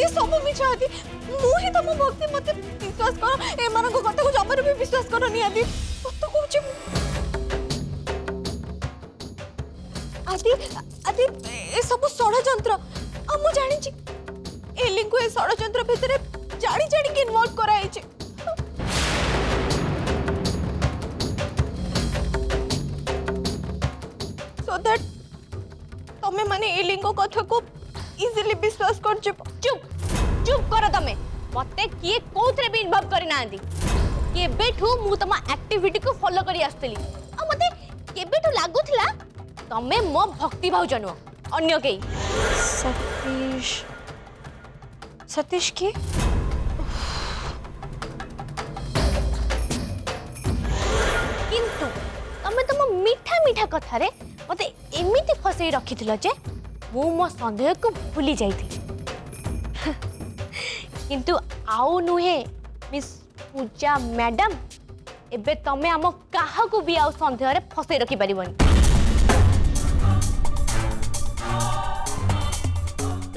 ये सब मिछ आदि मुही तम भक्ति मते विश्वास कर ए मानको कथा को जबर भी विश्वास कर नि आदि सत्य कहूची आदि आदि ए सब षडयंत्र आ मु जानि छी एलिंग को ए षडयंत्र भितरे जानि जानि के इन्वॉल्व कराई छी सो दैट तमे माने एलिंग कथा को इजीली विश्वास कर जे चुप चुप कर तमे मते किए कोथरे भी इन्वॉल्व करि नांदी केबेठू मु तमा एक्टिविटी को फॉलो करी आस्तली आ मते केबेठू लागुथला तमे मो भक्ति भाव जनो अन्य केई सतीश सतीश की किंतु तमे तम मीठा मीठा कथा रे मते एमिति फसई रखिथिलो जे मु मो संदेह को भूली जाइथि किंतु आउ नुहे मिस पूजा मैडम एबे तमे आम काहा को भी आउ संदेह रे फसई रखि परिबनी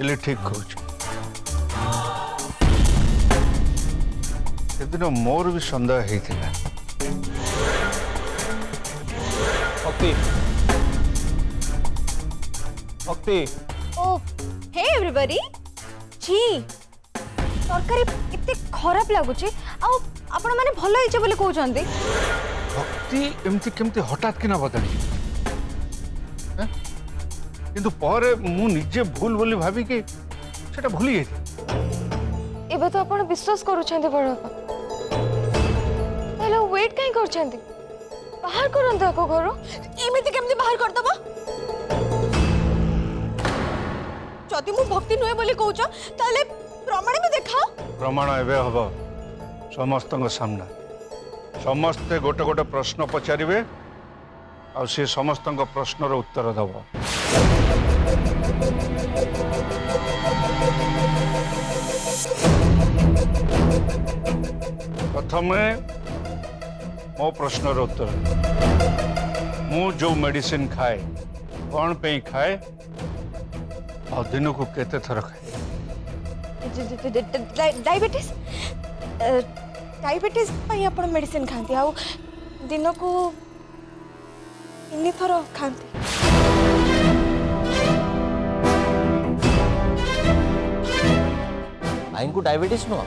एले ठीक कहूछ सेदिन मोर भी संदेह हेतिला भक्ति भक्ति ओ हे एवरीबॉडी जी तरकारी इतने खराब लगुचे आ आपण माने भलो हिचे बोले कहउचंदी भक्ति एमती केमती हठात किना बदली हैं? किंतु पर मु निजे भूल बोली भाभी कि सेटा भूली जाई एबे तो आपण विश्वास करूछंदी बड़पा हेलो वेट काई करछंदी बाहर करंदा को घर एमिति केमती बाहर कर दबा जदि मु भक्ति नुए बोली कहउछ ताले प्रमाण में देखाओ प्रमाण एवं हम समस्त सामना समस्ते गोटे गोटे प्रश्न पचारे आ सी समस्त प्रश्नर उत्तर दब प्रथम मो प्रश्नर उत्तर मु जो मेडिसिन खाए कौन पे खाए आ दिन को केते थर खाए डायबिटीज डायबिटीज पई आपण मेडिसिन खांती आ दिन को इन्नी थर खांती आई को डायबिटीज नुह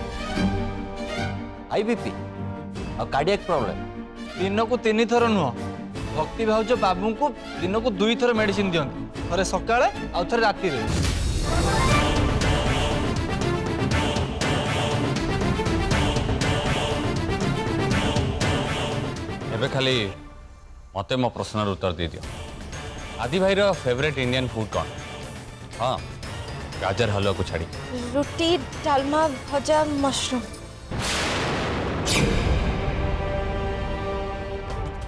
हाई बीपी और कार्डियक प्रॉब्लम दिन को 3 थर नुह भक्ति भाउज बाबू को दिन को 2 थर मेडिसिन दियंती थरे सकाळे आ थरे राती रे एबे खाली मते मो प्रश्नर उत्तर दे दियो आदि भाई रो फेवरेट इंडियन फूड कौन हाँ गाजर हलवा को छाड़ी रोटी डालमा भजा मशरूम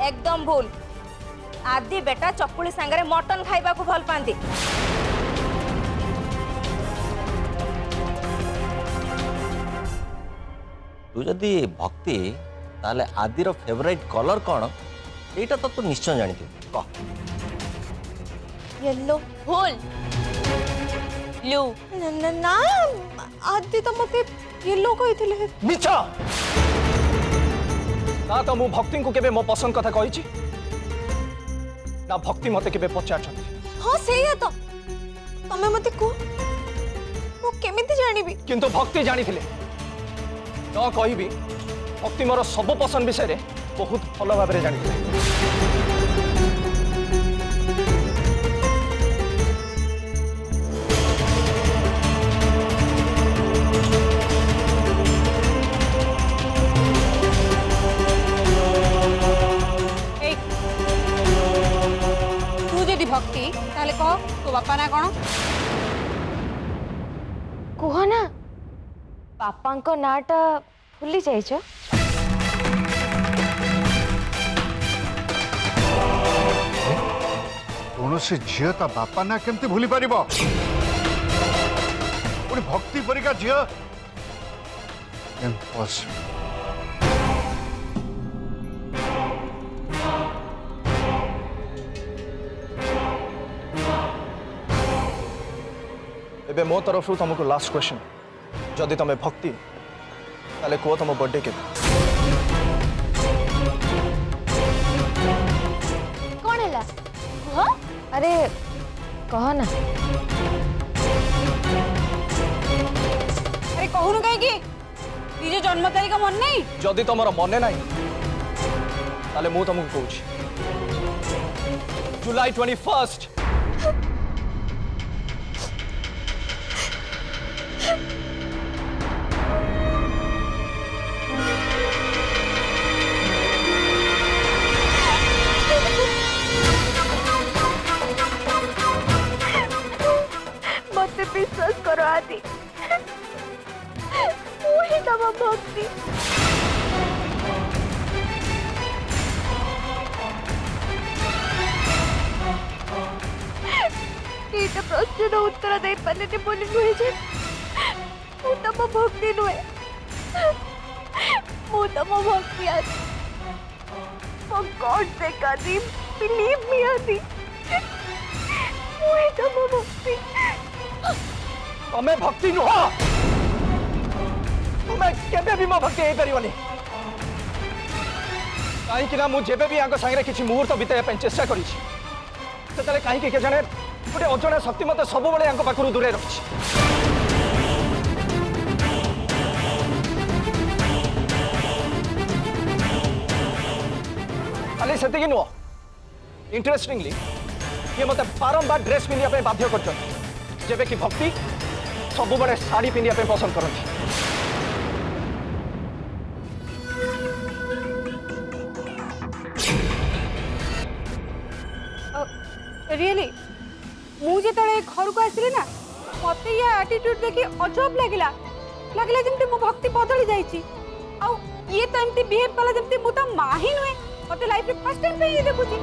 एकदम भूल आदि बेटा चकुली सांगरे मटन खाइबा को भल पांती तू जदि भक्ति ताले आदिर फेवरेट कलर कौन एटा तो तू निश्चय जानी कह येलो भूल ब्लू ना आदि तो मते येलो कहिथिले मिछ ना तो मु भक्ति को केबे मो पसंद कथा कहिछि ना भक्ति मते केबे पचारछथि हां सेया तो तमे मते को मु केमिति जानिबी किंतु भक्ति जानिथिले न कहिबी भक्ति मोर सब पसंद विषय रे बहुत भल भाव रे जानिथिले भक्ति ताले कह तो बापा ना कौन कुह ना बापा नाटा भूली जाइछ कौन से झील ता बापा ना केमती भूली पार भक्ति परिका झील इम्पॉसिबल एबे मो तरफ तुमको लास्ट क्वेश्चन जदि तुम भक्ति ताले कह तुम बर्थडे के कौन है कह अरे कह ना। अरे कहूनु कहीं निज जन्म तारीख मन नहीं जदि तुम मन ना ताले मु तुमको कहूँ जुलाई 21 मत विश्वास करो आदि वही तम भक्ति। एटा प्रश्न उत्तर दे पारे बोली नुहे जे मु तम भक्ति नुहे मु तम भक्ति आदि। For God's sake आदि believe me आदि वही तम भक्ति। तुम्हें भक्ति नुह तुम्हें केबे भी मो भक्ति हो पारिबनी कहीं मुझे भी यहाँ सागर किसी मुहूर्त बिताइबा चेष्टा करी कहीं के जाने गोटे अजଣା शक्ति मत सब यहाँ पाखु दूरे रखी खाली से नुह इंटरेस्टिंगली ये मत बारंबार ड्रेस पिंधा बाध्य कर कि भक्ति सब बड़े साड़ी पिंधा पसंद करती रियली मुझे घर को आसली ना मत ये एटीट्यूड देखी अजब लगिला लगिला जमती मो भक्ति बदली जाइछि आउ ये तो एमती बिहेव कला जमती मु तो मां ही नुहे मते लाइफ रे फर्स्ट टाइम पे ये देखुछि।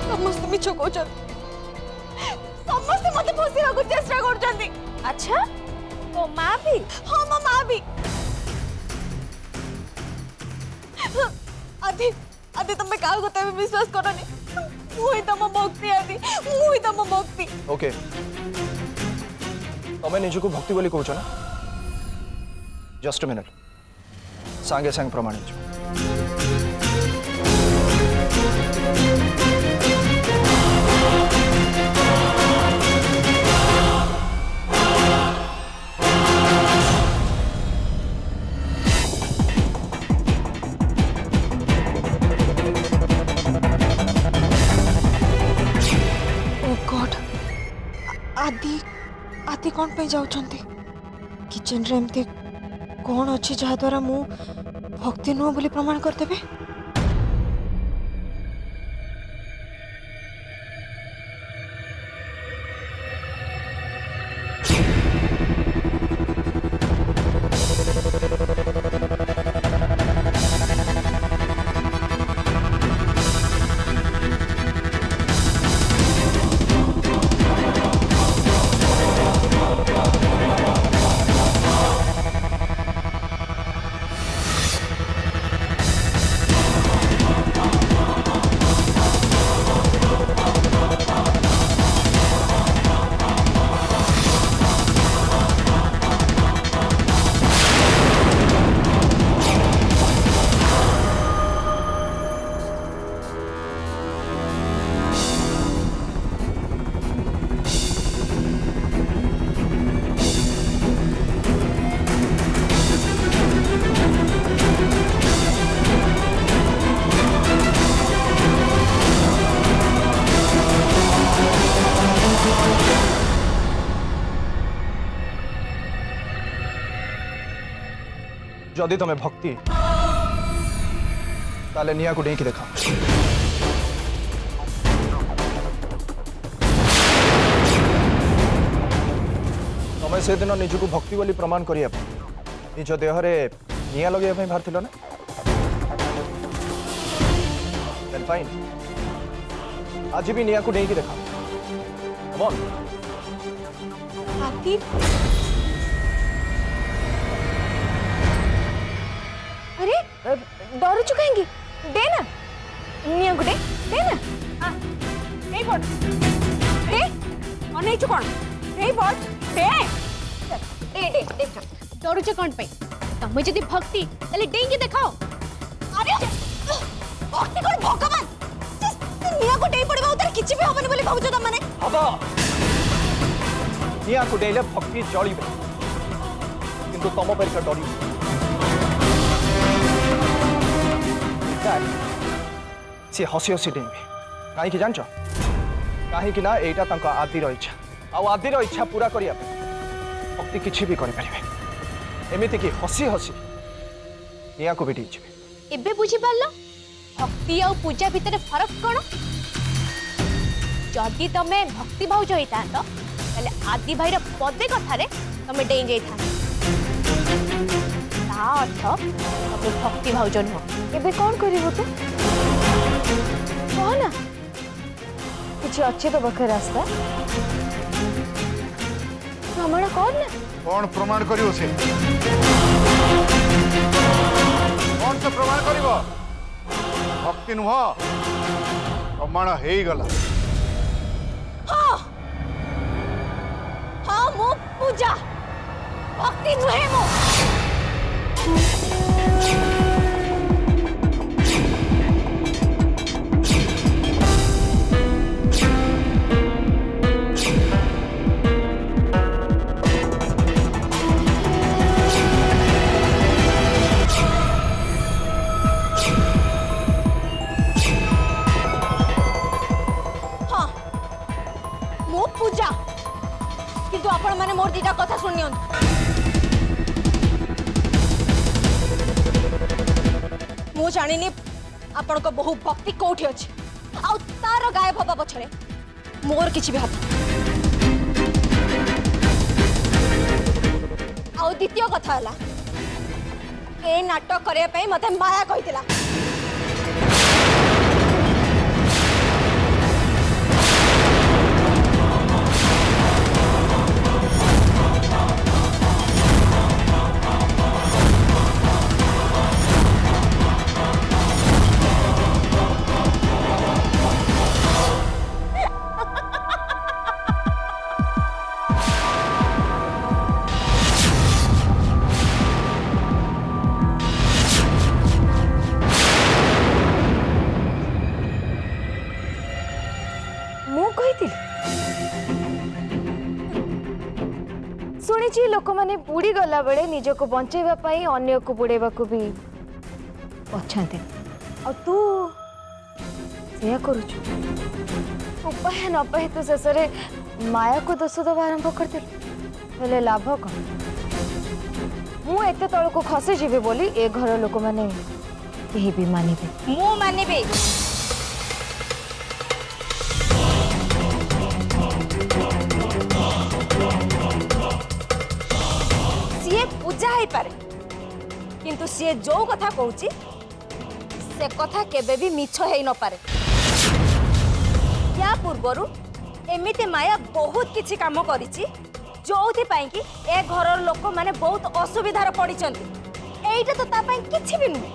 समस्त मिछ कहउछन समस्त मते फसी रखु चेष्टा करछन्ती। अच्छा तो मां भी? हां मो मां भी। आदि आदि तुम क्या कहते हैं विश्वास करनी मुई तम भक्ति आदि मुई तम भक्ति। ओके तुम्हें निजको भक्ति बोली कहूछ ना जस्ट अ मिनट सांगे सांग प्रमाणित आदि आदि कौन पे जाउछंती किचन रे एमती कौन अच्छी जहा द्वारा मु भक्ति नुह बोली प्रमाण कर देबे। जदि तुम्हें भक्ति ताले निया को डेकी देखा तुम्हें से दिन निजको भक्ति बोली प्रमाण करिया निज देहरे निया लगे बाहर थिलो ना देन फाइन आज भी निया को डेकी देखा कम ऑन आदि अरे डरू चुकाएंगी दे ना निया गुडे दे ना नहीं पड़ अनेचु कौन हे बॉट हे डरुच कौन पे तमे जदि भक्ति तले डेंगी देखाओ अरे भक्ति कोन भगवान निया को डेई पड़बा उधर किछि भी होबनी बोली भाउछ त माने हब निया को डेले भक्ति जलिबे किंतु तम परिका डरी सी हसी हसी डेइबे कहीं जान कहीं ना एटा तांका आदिर इच्छा आउ आदिर इच्छा पूरा करिया भक्ति किछि भी करि परिबे एमिति कि हसी हसी निया को बेटी छिबे एबे बुझी पारलो भक्ति और पूजा भितर फरक कौन जदि तमे भक्ति भाउज होता ताले आदि भाईर पदे कथारे तमे डेई जाई था ता अर्थ तमे भक्ति भाउज नुह एबे कौन करिवो तू कह ना कुछ अच्छे तो बखे रास्ता प्रमाण कौन ना कौन प्रमाण करियो से कौन से प्रमाण करिवो भक्ति नुह प्रमाण हेई गला हाँ मो पूजा भक्ति नुहे मो पूजा किंतु आपण माने मोर दीटा कथा सुनियो मु जानिनी आपण को बहु भक्ति कोठी अछि आ तार गायब हबा पछरे मोर किछि भी हाथ आ द्वितीय कथा हला ए नाटक करे पई मते माया कहितला शुणी लोक मैंने बुड़ी गला बेले निज को बचाई अन्य को बुड़ेबा को भी पछाते आ तू से करुचु उपाय न पाए तू शेष माया को दोष दबा आरंभ कर लाभ कौन मु एते तल को खसी जीवे बोली ए घर लोक मैंने कहीं भी मानिबे मु मानिबे पूजा है पारे किंतु सी जो कथा कहूची से कथा केबे भी मिछ है न पारे या पूर्वरु एमिते माया बहुत किछि काम करिछि जोथि पई कि ए घरर लोक माने बहुत असुविधार पड़िचंती एइटा तो ता पई किछि भी नुहे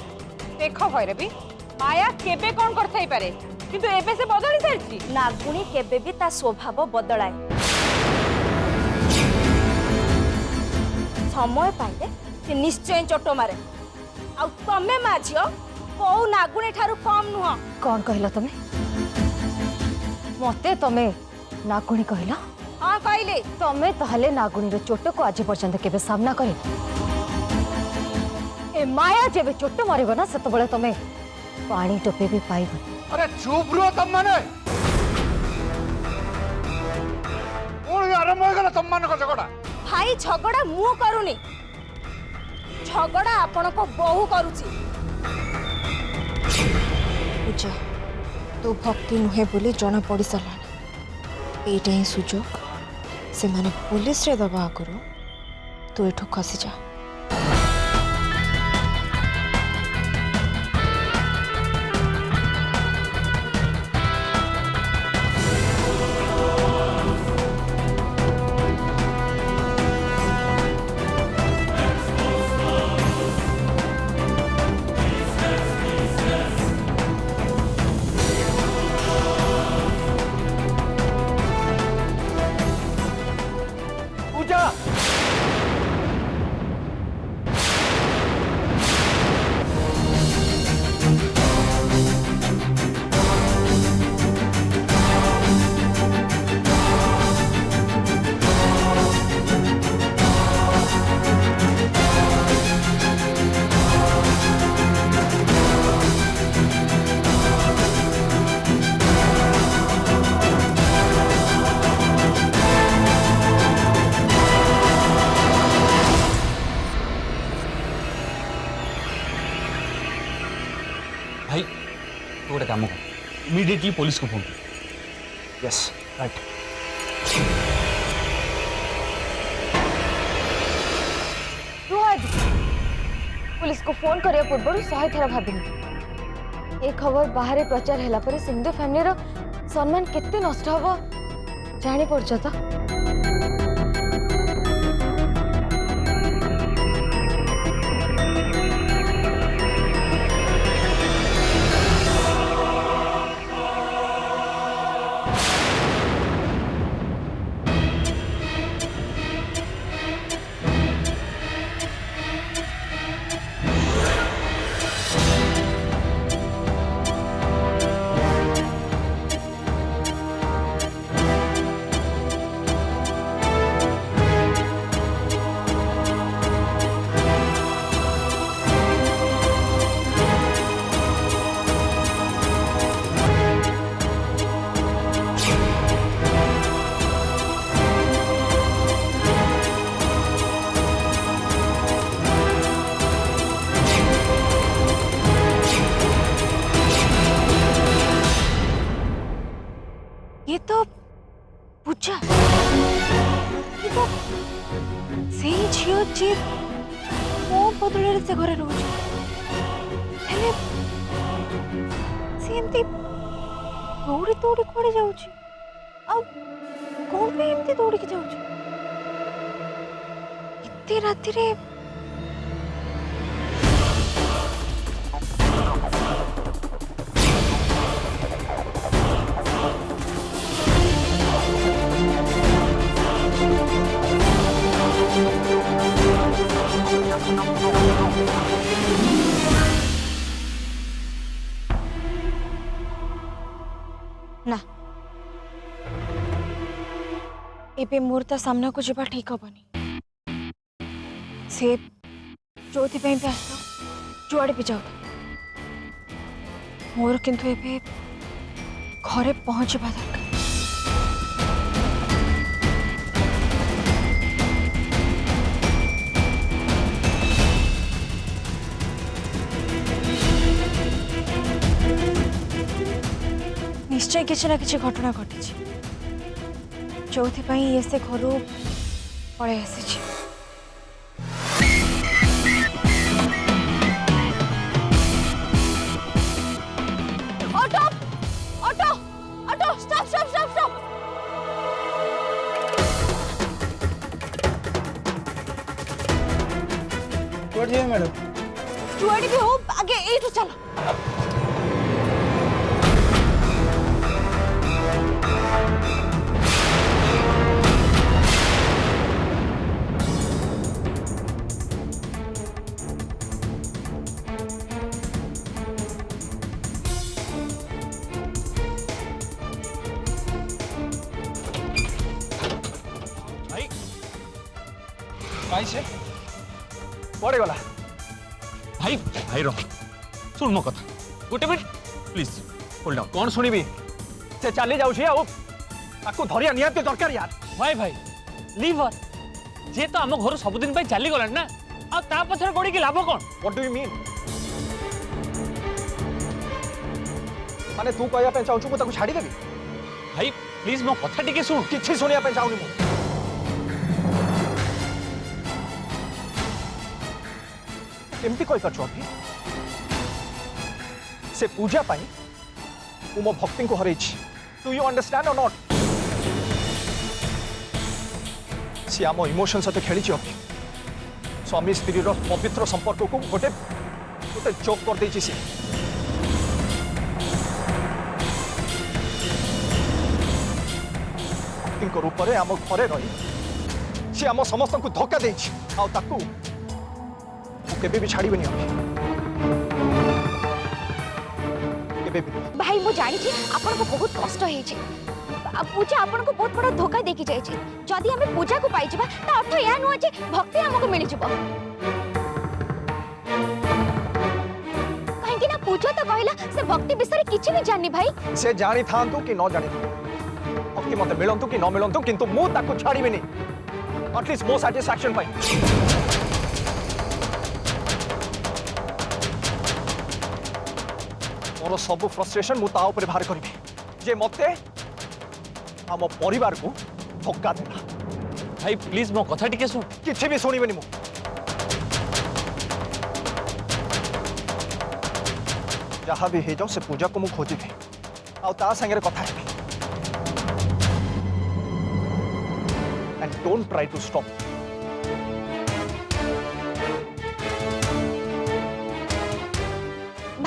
देख भैरवी माया केबे कौन करथाई पारे किंतु एबे से बदली सारछि नागुणी केबे भी ता स्वभाव बदलाए समय पाइले से निश्चय चोट मारे आ तमे मा झियो को नागुणी ठारू कम नुह कौन कहला तमे मते तमे नागुणी कहला हां कहले तमे तहले नागुणी रो चोट को आज पर्यंत केबे सामना करे ए माया जेबे चोट मारिबो ना सेत बळे तमे पानी टोपे भी पाइबो अरे चुप रो तम माने कोन आरंभ हो गला तम मान को झगड़ा भाई झगड़ा मु करूनी झगड़ा आपण को बहु करूची पूजा तो भक्ति नुहे बोली जना पड़ी सारा एटा ही सुजोग से माने पुलिस रे दबा करो तो एठो खसी जा भाई तू गोटे काम कर इमिडिएटली पुलिस को फोन कर। Yes right. पुलिस को फोन करिया पूर्व 100 थर भाविनी ए खबर बाहर प्रचार हैला पर सिंधु फैमिली रो सम्मान केते नष्ट हबो जानी पड़छ तो। ये तो पूजा ये तो से झियो जी मो बदले से घरे रहू हेले सेमती दौड़ी दौड़ी कुआड़े जाऊची आ कौन पे एमती दौड़ी के जाऊची इतने राति रे ना एबे मोर ता सामना को जीवा ठीक हबनी से जोथि पे भी आसो जुआड़े भी जाऊ मोर किंतु एबे घरे पहुंचबा दरकार। निश्चय किसी ना किसी घटना घटी जो ये से घर पड़े आसी। Auto auto auto stop stop stop stop. Madam जुआड़ी भी हो आगे एठू चलो। भाई से पड़े गला भाई भाई रह सुन मो कथा गोटे मिनट प्लीज होल्ड डाउन। कौन सुनिबी से चली जाउछि आ ताकू धरिया निहाते दरकार यार। भाई भाई लीवर जे तो आम घर सबुदिन पे चली गला ना आ ता पछरे गोड़ी के लाभ कोन। व्हाट डू यू मीन माने तू कहया पे चाहछु को ताकू छाडी देबी। भाई प्लीज मो कथा टिके सुन। किछि सुनिया पे चाहूनी मु केमती कहि परछु अभी से पूजा पाई मु मो भक्ति को हरैछि। डू यू अंडरस्टैंड और नॉट सी आम इमोशन सहित खेली अभी स्वामी स्त्री पवित्र संपर्क को गोटे गोटे जोक कर देछि से भक्ति रूप में आम घरे रही सी आम समस्त को धोखा देछि आ ताकू केबे भी छाड़ीबनी अभी केबे भी। भाई मु जानी छी आपन को बहुत कष्ट हे छी पूजा आपन को बहुत बड़ा धोखा देखि जाय छी जदी हमें पूजा को पाई जिबा त अर्थ या न जे भक्ति हमको मिली जिवो काहे कि ना पूजा तो कहला से भक्ति विषय किछि भी जानि भाई से जानी थांतु कि न जानी भक्ति मते मिलंतु कि न मिलंतु किंतु मु ताकू छाड़ीबनी एटलीस्ट मो सैटिस्फैक्शन पाई। मोर सब फ्रस्ट्रेशन मु ता ऊपर बाहर करी जे मते आम परिवार को धक्का देला। भाई प्लीज मो कथा टिके सुन। किसी भी शुणबनी मु जहाँ भी हो जाओ से पूजा को मु खोजी आ संगे कथा and don't try to stop.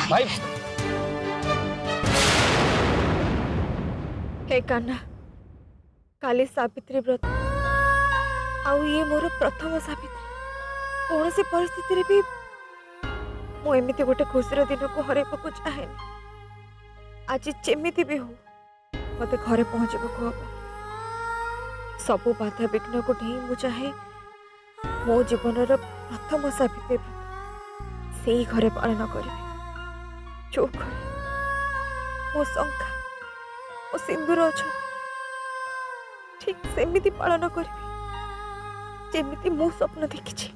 भाई हे कान्हा काली सावित्री व्रत आउ ये मोर प्रथम सावित्री कौन सी परिस्थिति भी मु एमती गोटे खुशीर दिन को हरैबा चाहे आज जेमिति भी हो मत घरे पहुँचवा हम सबू बाधा विघ्न को नहीं मु चाहे मो जीवन प्रथम सावित्री व्रत से ही घरे पालन करी जो घरे मो शंका मो सिंदूर अच्छा ठीक सेमिति पालन करी जेमिति मु स्वप्न देखी।